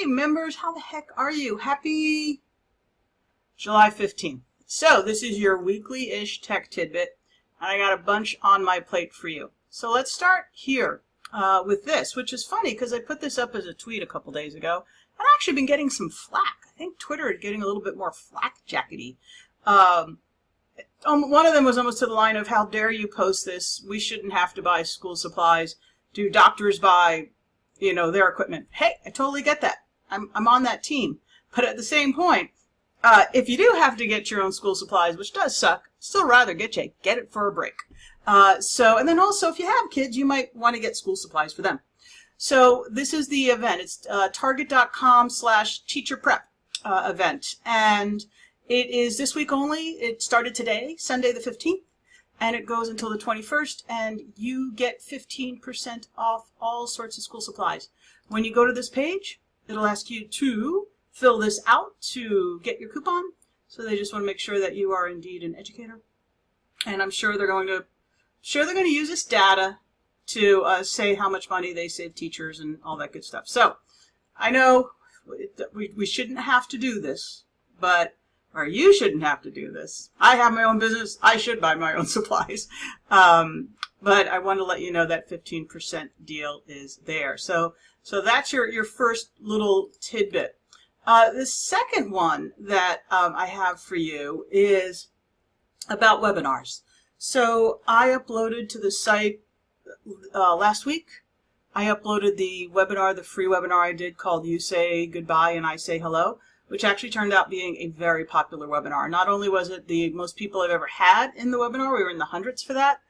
Hey members, how the heck are you? Happy July 15th. So this is your weekly-ish tech tidbit, and I got a bunch on my plate for you. So let's start here with this, which is funny because I put this up as a tweet a couple days ago. I've actually been getting some flack. I think Twitter is getting a little bit more flak-jackety. One of them was almost to the line of, how dare you post this? We shouldn't have to buy school supplies. Do doctors buy, their equipment? Hey, I totally get that. I'm on that team. But at the same point, if you do have to get your own school supplies, which does suck, still rather get it for a break. And then also, if you have kids, you might want to get school supplies for them. So this is the event. It's target.com/teacherprep event. And it is this week only. It started today, Sunday the 15th, and it goes until the 21st, and you get 15% off all sorts of school supplies. When you go to this page, it'll ask you to fill this out to get your coupon. So they just want to make sure that you are indeed an educator. And I'm sure they're going to use this data to say how much money they save teachers and all that good stuff. So I know we shouldn't have to do this, or you shouldn't have to do this. I have my own business. I should buy my own supplies. But I want to let you know that 15% deal is there. So that's your first little tidbit. The second one that I have for you is about webinars. So I uploaded to the site last week. I uploaded the free webinar I did called You Say Goodbye and I Say Hello, which actually turned out being a very popular webinar. Not only was it the most people I've ever had in the webinar, we were in the hundreds for that,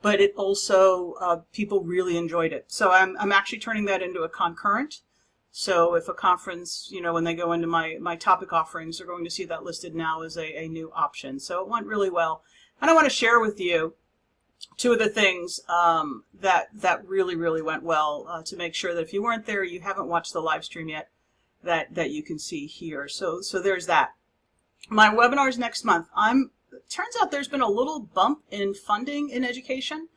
but it also, people really enjoyed it. So I'm actually turning that into a concurrent. So if a conference, when they go into my topic offerings, they're going to see that listed now as a new option. So it went really well. And I want to share with you two of the things that really, really went well to make sure that if you weren't there, you haven't watched the live stream yet, that you can see here. So there's that. My webinars next month. Turns out there's been a little bump in funding in education,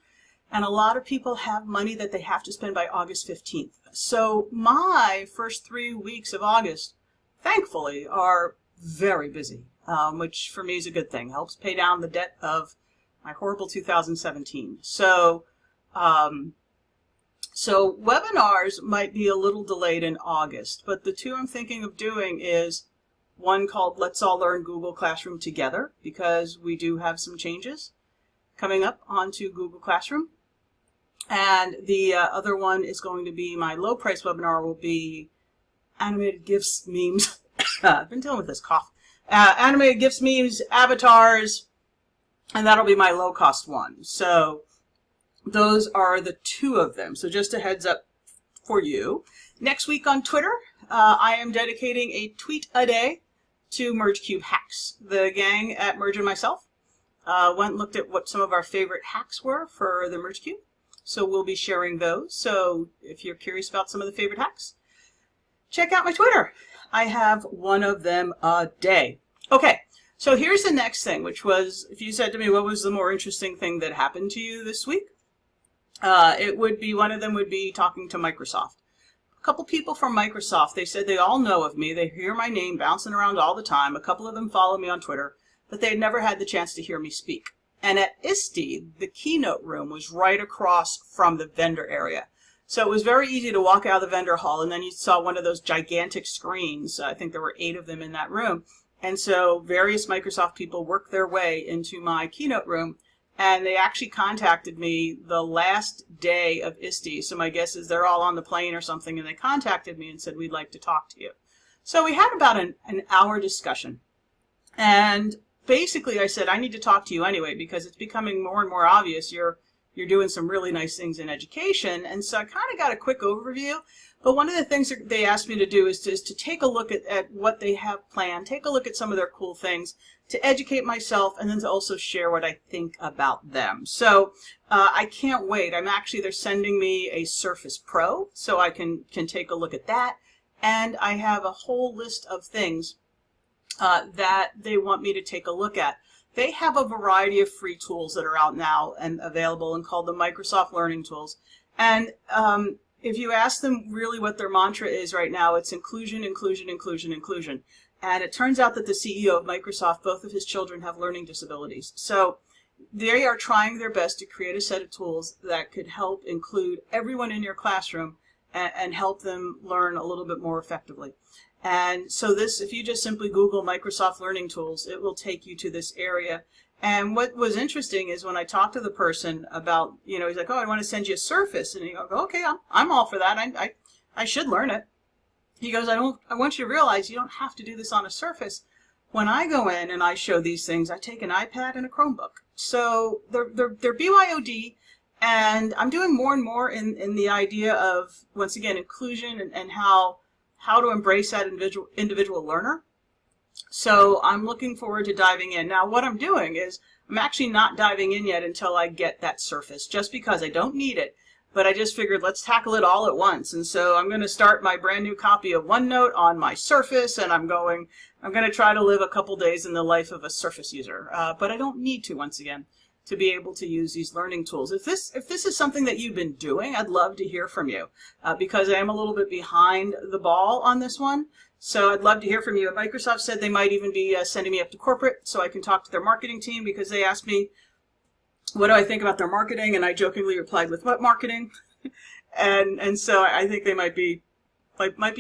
and a lot of people have money that they have to spend by August 15th. So my first 3 weeks of August, thankfully, are very busy, which for me is a good thing. Helps pay down the debt of my horrible 2017. So webinars might be a little delayed in August, but the two I'm thinking of doing is one called Let's All Learn Google Classroom Together, because we do have some changes coming up onto Google Classroom. And the other one is going to be my low price webinar, will be animated GIFs, memes. I've been dealing with this cough. Animated GIFs, memes, avatars, and that'll be my low cost one. So those are the two of them. So just a heads up for you. Next week on Twitter, I am dedicating a tweet a day to MergeCube hacks. The gang at Merge and myself went and looked at what some of our favorite hacks were for the MergeCube. So we'll be sharing those. So if you're curious about some of the favorite hacks, check out my Twitter. I have one of them a day. Okay, so here's the next thing, which was, if you said to me, what was the more interesting thing that happened to you this week? One of them would be talking to Microsoft. A couple people from Microsoft, they said they all know of me. They hear my name bouncing around all the time. A couple of them follow me on Twitter, but they had never had the chance to hear me speak. And at ISTE, the keynote room was right across from the vendor area. So it was very easy to walk out of the vendor hall, and then you saw one of those gigantic screens. I think there were 8 of them in that room. And so various Microsoft people worked their way into my keynote room, and they actually contacted me the last day of ISTE. So my guess is they're all on the plane or something, and they contacted me and said, we'd like to talk to you. So we had about an hour discussion. And basically I said, I need to talk to you anyway, because it's becoming more and more obvious you're doing some really nice things in education. And so I kind of got a quick overview. But one of the things that they asked me to do is to take a look at what they have planned, take a look at some of their cool things, to educate myself, and then to also share what I think about them. So I can't wait. They're sending me a Surface Pro, so I can take a look at that. And I have a whole list of things that they want me to take a look at. They have a variety of free tools that are out now and available and called the Microsoft Learning Tools. And if you ask them really what their mantra is right now, it's inclusion, inclusion, inclusion, inclusion. And it turns out that the CEO of Microsoft, both of his children have learning disabilities. So they are trying their best to create a set of tools that could help include everyone in your classroom and help them learn a little bit more effectively. And so this, if you just simply Google Microsoft Learning Tools, it will take you to this area. And what was interesting is when I talked to the person about, he's like, oh, I want to send you a Surface. And you go, okay, I'm all for that. I should learn it. He goes, I want you to realize you don't have to do this on a Surface. When I go in and I show these things, I take an iPad and a Chromebook. So they're BYOD, and I'm doing more and more in the idea of, once again, inclusion and how to embrace that individual learner. So I'm looking forward to diving in. Now, what I'm doing is I'm actually not diving in yet until I get that Surface, just because I don't need it. But I just figured let's tackle it all at once. And so I'm going to start my brand new copy of OneNote on my Surface, and I'm going to try to live a couple days in the life of a Surface user. But I don't need to, once again, to be able to use these learning tools. If this is something that you've been doing, I'd love to hear from you, because I am a little bit behind the ball on this one. So I'd love to hear from you. Microsoft said they might even be sending me up to corporate so I can talk to their marketing team, because they asked me, what do I think about their marketing? And I jokingly replied with, what marketing? and so I think they might be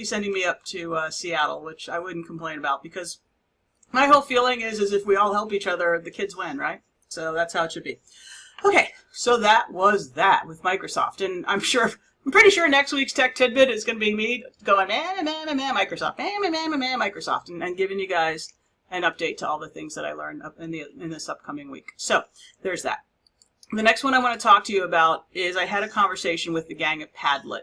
sending me up to Seattle, which I wouldn't complain about, because my whole feeling is if we all help each other, the kids win, right? So that's how it should be. Okay, so that was that with Microsoft. And I'm pretty sure next week's Tech Tidbit is going to be me going, Microsoft, Microsoft, and giving you guys an update to all the things that I learned in this upcoming week. So there's that. The next one I want to talk to you about is I had a conversation with the gang at Padlet.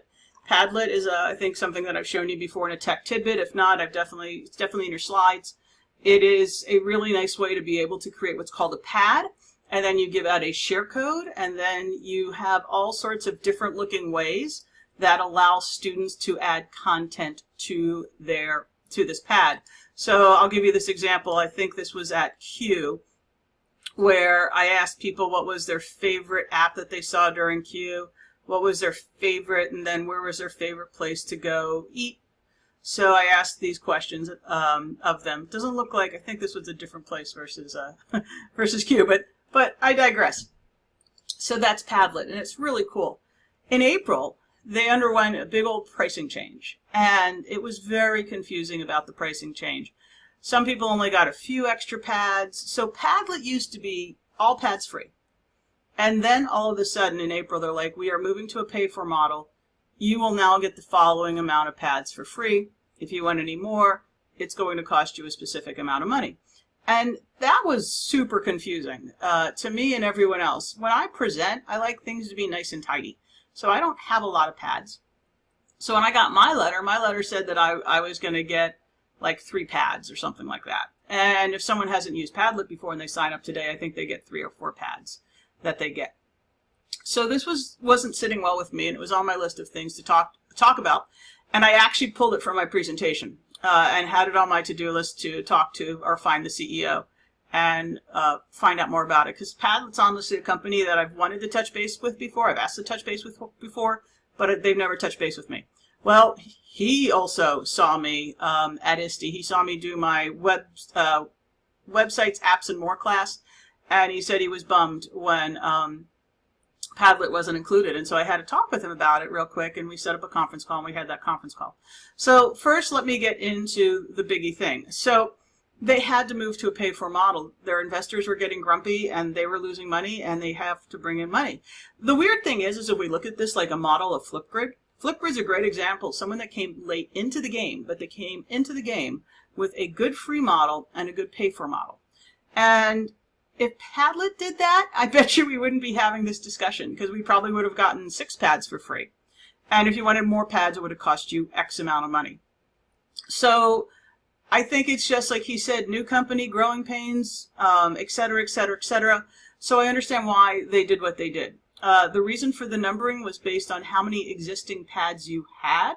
Padlet is, I think, something that I've shown you before in a Tech Tidbit. If not, it's definitely in your slides. It is a really nice way to be able to create what's called a pad, and then you give out a share code, and then you have all sorts of different looking ways that allow students to add content to this pad. So I'll give you this example. I think this was at Q, where I asked people what was their favorite app that they saw during Q, what was their favorite, and then where was their favorite place to go eat. So I asked these questions of them. Doesn't look like, I think this was a different place versus Q, but I digress. So that's Padlet, and it's really cool. In April, they underwent a big old pricing change, and it was very confusing about the pricing change. Some people only got a few extra pads. So Padlet used to be all pads free. And then all of a sudden in April, they're like, we are moving to a pay-for model. You will now get the following amount of pads for free. If you want any more, it's going to cost you a specific amount of money. And that was super confusing to me and everyone else. When I present, I like things to be nice and tidy. So I don't have a lot of pads. So when I got my letter said that I was going to get like 3 pads or something like that. And if someone hasn't used Padlet before and they sign up today, I think they get 3 or 4 pads that they get. So this wasn't sitting well with me, and it was on my list of things to talk about. And I actually pulled it from my presentation and had it on my to-do list to talk to or find the CEO and find out more about it. Because Padlet's honestly a company that I've wanted to touch base with before. I've asked to touch base with before, but they've never touched base with me. Well, he also saw me at ISTE. He saw me do my websites, apps, and more class, and he said he was bummed when Padlet wasn't included. And so I had to talk with him about it real quick, and we set up a conference call, and we had that conference call. So first, let me get into the biggie thing. So they had to move to a pay-for model. Their investors were getting grumpy, and they were losing money, and they have to bring in money. The weird thing is if we look at this like a model of Flipgrid, Flipgrid's a great example, someone that came late into the game, but they came into the game with a good free model and a good pay-for model. And if Padlet did that, I bet you we wouldn't be having this discussion, because we probably would have gotten 6 pads for free. And if you wanted more pads, it would have cost you X amount of money. So I think it's just like he said, new company, growing pains, et cetera, et cetera, et cetera. So I understand why they did what they did. The reason for the numbering was based on how many existing pads you had,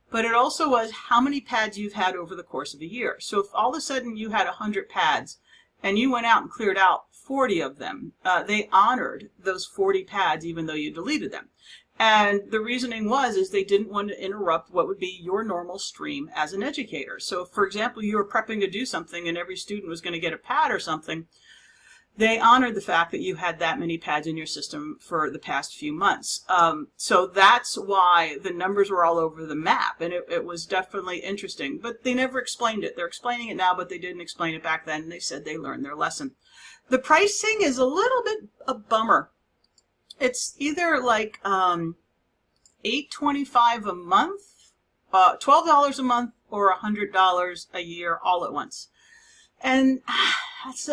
but it also was how many pads you've had over the course of a year. So if all of a sudden you had 100 pads and you went out and cleared out 40 of them, they honored those 40 pads even though you deleted them. And the reasoning is they didn't want to interrupt what would be your normal stream as an educator. So, for example, you were prepping to do something and every student was going to get a pad or something. They honored the fact that you had that many pads in your system for the past few months. So that's why the numbers were all over the map, and it was definitely interesting. But they never explained it. They're explaining it now, but they didn't explain it back then. They said they learned their lesson. The pricing is a little bit a bummer. It's either like $8.25 a month, $12 a month, or $100 a year all at once. And that's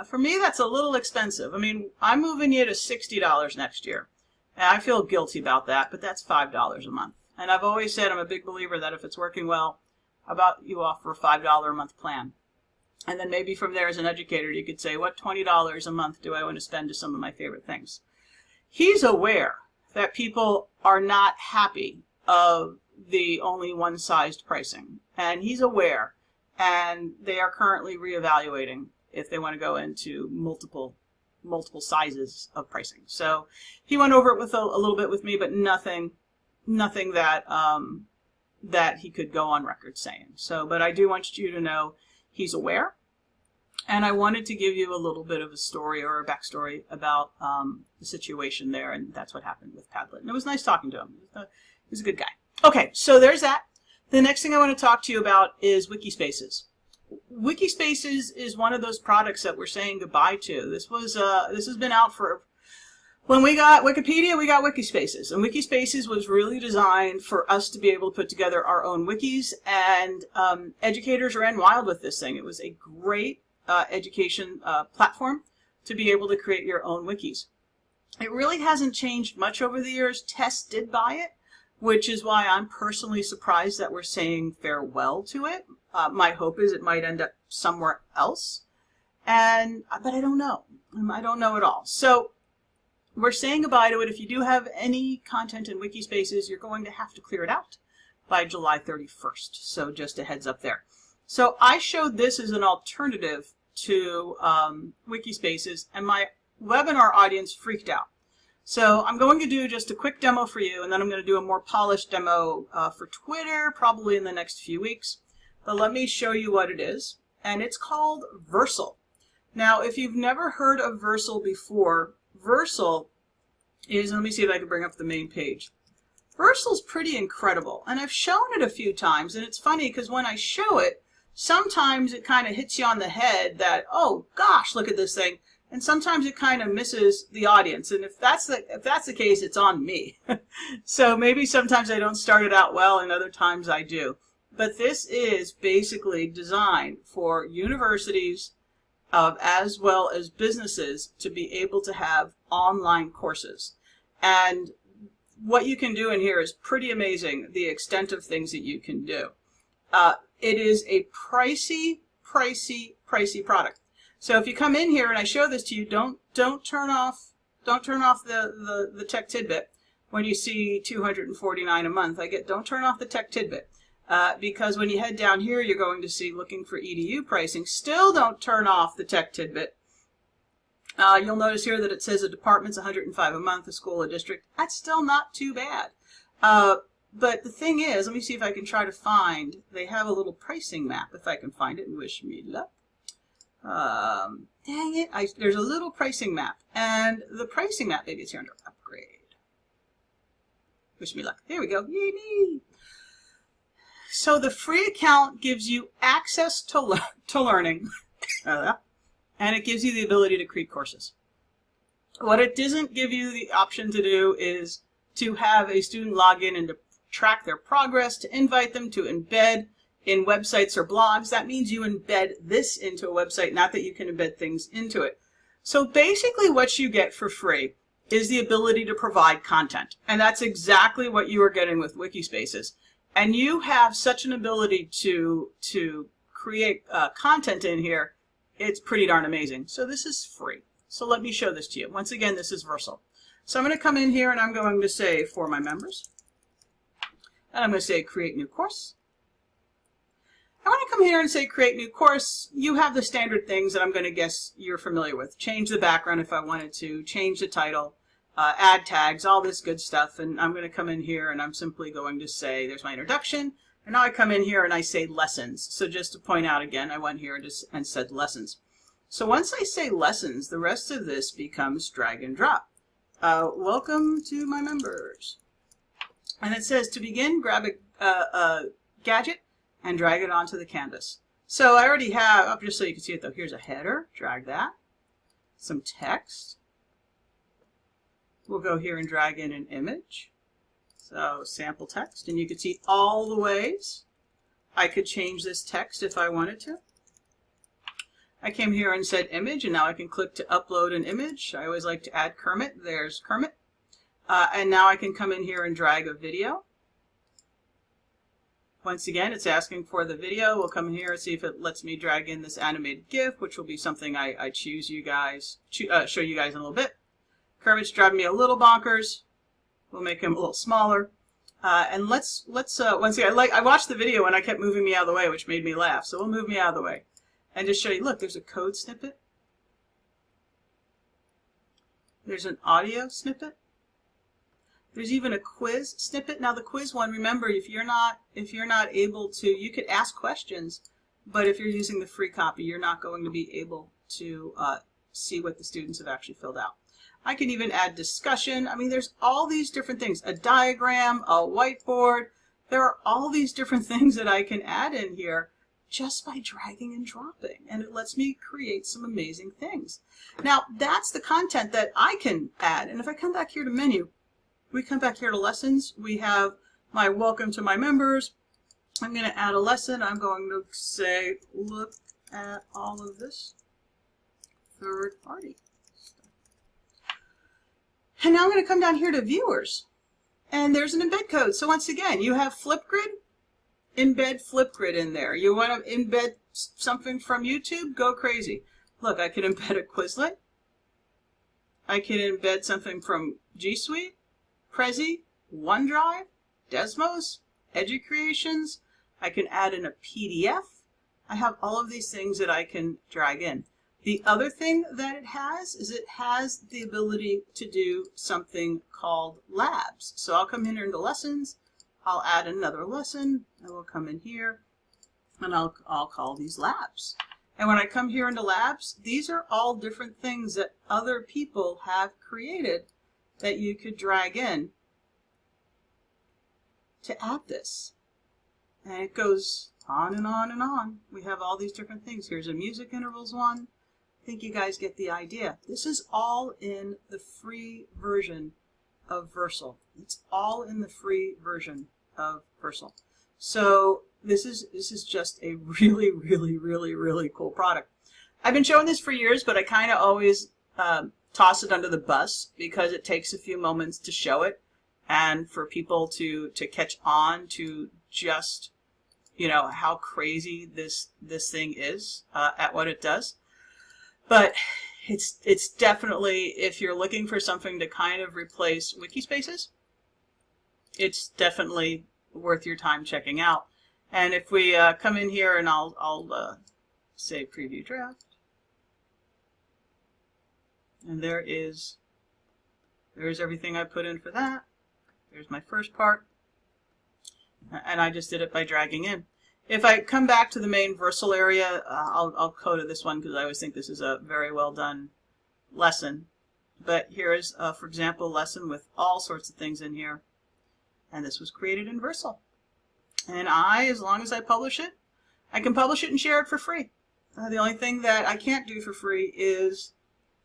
for me, that's a little expensive. I mean, I'm moving you to $60 next year. And I feel guilty about that, but that's $5 a month. And I've always said I'm a big believer that if it's working well, how about you offer a $5 a month plan? And then maybe from there as an educator, you could say, what $20 a month do I want to spend to some of my favorite things? He's aware that people are not happy of the only one-sized pricing. And he's aware. And they are currently reevaluating if they want to go into multiple sizes of pricing. So he went over it with a little bit with me, but nothing that that he could go on record saying. So, but I do want you to know he's aware, and I wanted to give you a little bit of a story or a backstory about the situation there, and that's what happened with Padlet. And it was nice talking to him. He's a good guy. Okay, so there's that. The next thing I want to talk to you about is Wikispaces. Wikispaces is one of those products that we're saying goodbye to. This has been out for, when we got Wikipedia, we got Wikispaces. And Wikispaces was really designed for us to be able to put together our own wikis, and educators ran wild with this thing. It was a great education platform to be able to create your own wikis. It really hasn't changed much over the years. Tess did buy it, which is why I'm personally surprised that we're saying farewell to it. My hope is it might end up somewhere else, but I don't know. I don't know at all. So we're saying goodbye to it. If you do have any content in Wikispaces, you're going to have to clear it out by July 31st. So just a heads up there. So I showed this as an alternative to Wikispaces, and my webinar audience freaked out. So I'm going to do just a quick demo for you, and then I'm going to do a more polished demo for Twitter, probably in the next few weeks. But let me show you what it is. And it's called Versal. Now, if you've never heard of Versal before, Versal is, let me see if I can bring up the main page. Versal's pretty incredible, and I've shown it a few times, and it's funny because when I show it, sometimes it kind of hits you on the head that, oh gosh, look at this thing. And sometimes it kind of misses the audience, and if that's the case, it's on me. So maybe sometimes I don't start it out well, and other times I do. But this is basically designed for universities as well as businesses to be able to have online courses. And what you can do in here is pretty amazing, the extent of things that you can do. It is a pricey product. So if you come in here and I show this to you, don't turn off the tech tidbit when you see $249 a month. Don't turn off the tech tidbit because when you head down here, you're going to see looking for EDU pricing. Still don't turn off the tech tidbit. You'll notice here that it says a department's $105 a month, a school, a district. That's still not too bad. But the thing is, let me see if I can try to find. They have a little pricing map if I can find it. And wish me luck. Dang it, there's a little pricing map, and the pricing map, maybe it's here under upgrade. Wish me luck. There we go. Yay me! So the free account gives you access to learning, and it gives you the ability to create courses. What it doesn't give you the option to do is to have a student log in and to track their progress, to invite them, to embed in websites or blogs. That means you embed this into a website, not that you can embed things into it. So basically what you get for free is the ability to provide content. And that's exactly what you are getting with Wikispaces. And you have such an ability to create content in here, it's pretty darn amazing. So this is free. So let me show this to you. Once again, this is Versal. So I'm going to come in here and I'm going to say for my members. And I'm going to say create new course. I want to come here and say create new course. You have the standard things that I'm going to guess you're familiar with. Change the background if I wanted to, change the title, add tags, all this good stuff. And I'm going to come in here and I'm simply going to say, there's my introduction. And now I come in here and I say lessons. So just to point out again, I went here and said lessons. So once I say lessons, the rest of this becomes drag and drop. Welcome to my members. And it says to begin, grab a gadget and drag it onto the canvas. So I already have, just so you can see it though, here's a header, drag that. Some text. We'll go here and drag in an image. So sample text, and you can see all the ways I could change this text if I wanted to. I came here and said image, and now I can click to upload an image. I always like to add Kermit. There's Kermit. And now I can come in here and drag a video. Once again, it's asking for the video. We'll come here and see if it lets me drag in this animated GIF, which will be something I show you guys in a little bit. Kermit's driving me a little bonkers. We'll make him a little smaller. And let's once again, I watched the video and I kept moving me out of the way, which made me laugh. So we'll move me out of the way and just show you, look, there's a code snippet. There's an audio snippet. There's even a quiz snippet. Now the quiz one, remember, if you're not able to, you could ask questions, but if you're using the free copy, you're not going to be able to see what the students have actually filled out. I can even add discussion. I mean, there's all these different things. A diagram, a whiteboard. There are all these different things that I can add in here just by dragging and dropping. And it lets me create some amazing things. Now, that's the content that I can add. And if I come back here to menu, we come back here to lessons. We have my welcome to my members. I'm going to add a lesson. I'm going to say, look at all of this third party. And now I'm going to come down here to viewers, and there's an embed code. So once again, you have Flipgrid, embed Flipgrid in there. You want to embed something from YouTube? Go crazy. Look, I can embed a Quizlet. I can embed something from G Suite, Prezi, OneDrive, Desmos, EduCreations. I can add in a PDF. I have all of these things that I can drag in. The other thing that it has is it has the ability to do something called labs. So I'll come in here into lessons, I'll add another lesson, I will come in here, and I'll call these labs. And when I come here into labs, these are all different things that other people have created that you could drag in to add this. And it goes on and on and on. We have all these different things. Here's a music intervals one. I think you guys get the idea. This is all in the free version of Versal. It's all in the free version of Versal. So this is just a really, really, really, really cool product. I've been showing this for years, but I kind of always toss it under the bus because it takes a few moments to show it and for people to catch on to just, you know, how crazy this thing is at what it does. But it's definitely, if you're looking for something to kind of replace Wikispaces, it's definitely worth your time checking out. And if we come in here and I'll say preview draft, and there's everything I put in for that. There's my first part, and I just did it by dragging in. If I come back to the main Versal area, I'll go to this one because I always think this is a very well done lesson. But here is, for example, a lesson with all sorts of things in here. And this was created in Versal. And as long as I publish it, I can publish it and share it for free. The only thing that I can't do for free is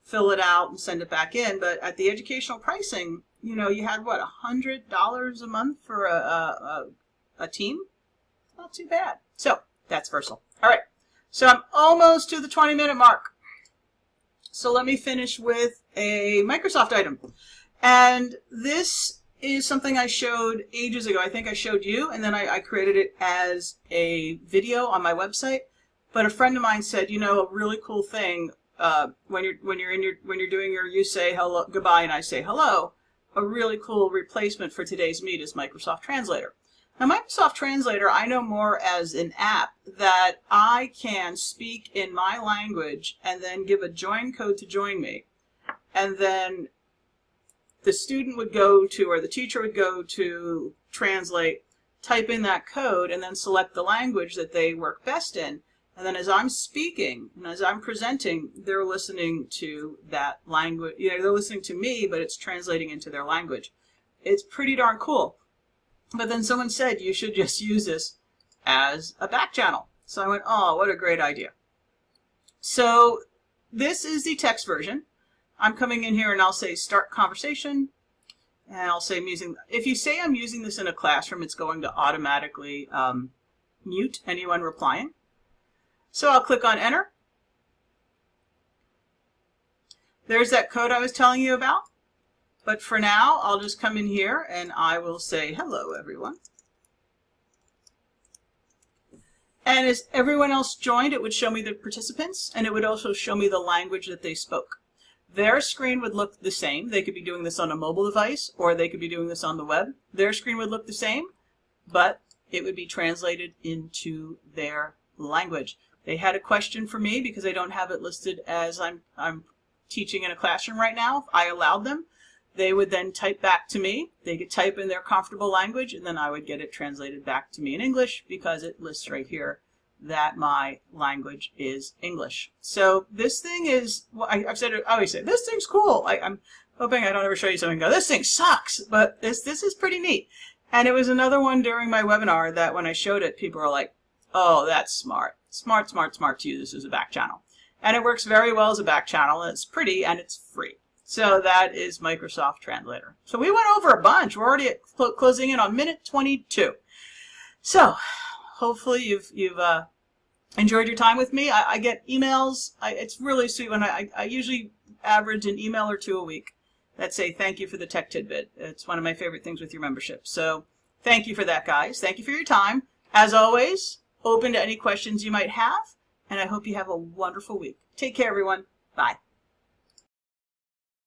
fill it out and send it back in. But at the educational pricing, you know, you had, what, $100 a month for a team? Not too bad. So that's Versal. All right. So I'm almost to the 20-minute mark. So let me finish with a Microsoft item. And this is something I showed ages ago. I think I showed you, and then I created it as a video on my website. But a friend of mine said, you know, a really cool thing when you're doing your you say hello goodbye and I say hello. A really cool replacement for today's meet is Microsoft Translator. Now, Microsoft Translator, I know more as an app that I can speak in my language and then give a join code to join me. And then the student would go to, or the teacher would go to translate, type in that code, and then select the language that they work best in. And then as I'm speaking and as I'm presenting, they're listening to that language. You know, they're listening to me, but it's translating into their language. It's pretty darn cool. But then someone said you should just use this as a back channel. So I went, oh, what a great idea. So this is the text version. I'm coming in here and I'll say start conversation. And I'll say I'm using, if you say I'm using this in a classroom, it's going to automatically mute anyone replying. So I'll click on enter. There's that code I was telling you about. But for now, I'll just come in here and I will say hello, everyone. And as everyone else joined, it would show me the participants, and it would also show me the language that they spoke. Their screen would look the same. They could be doing this on a mobile device, or they could be doing this on the web. Their screen would look the same, but it would be translated into their language. They had a question for me because I don't have it listed as I'm teaching in a classroom right now. If I allowed them, they would then type back to me. They could type in their comfortable language, and then I would get it translated back to me in English because it lists right here that my language is English. So this thing is, well, I've said it, I always say, this thing's cool. I'm hoping I don't ever show you something and go, this thing sucks, but this is pretty neat. And it was another one during my webinar that when I showed it, people were like, oh, that's smart. Smart to use this as a back channel. And it works very well as a back channel, and it's pretty, and it's free. So that is Microsoft Translator. So we went over a bunch. We're already at closing in on minute 22. So hopefully you've enjoyed your time with me. I get emails. It's really sweet when I usually average an email or two a week that say thank you for the tech tidbit. It's one of my favorite things with your membership. So thank you for that, guys. Thank you for your time. As always, open to any questions you might have, and I hope you have a wonderful week. Take care, everyone. Bye.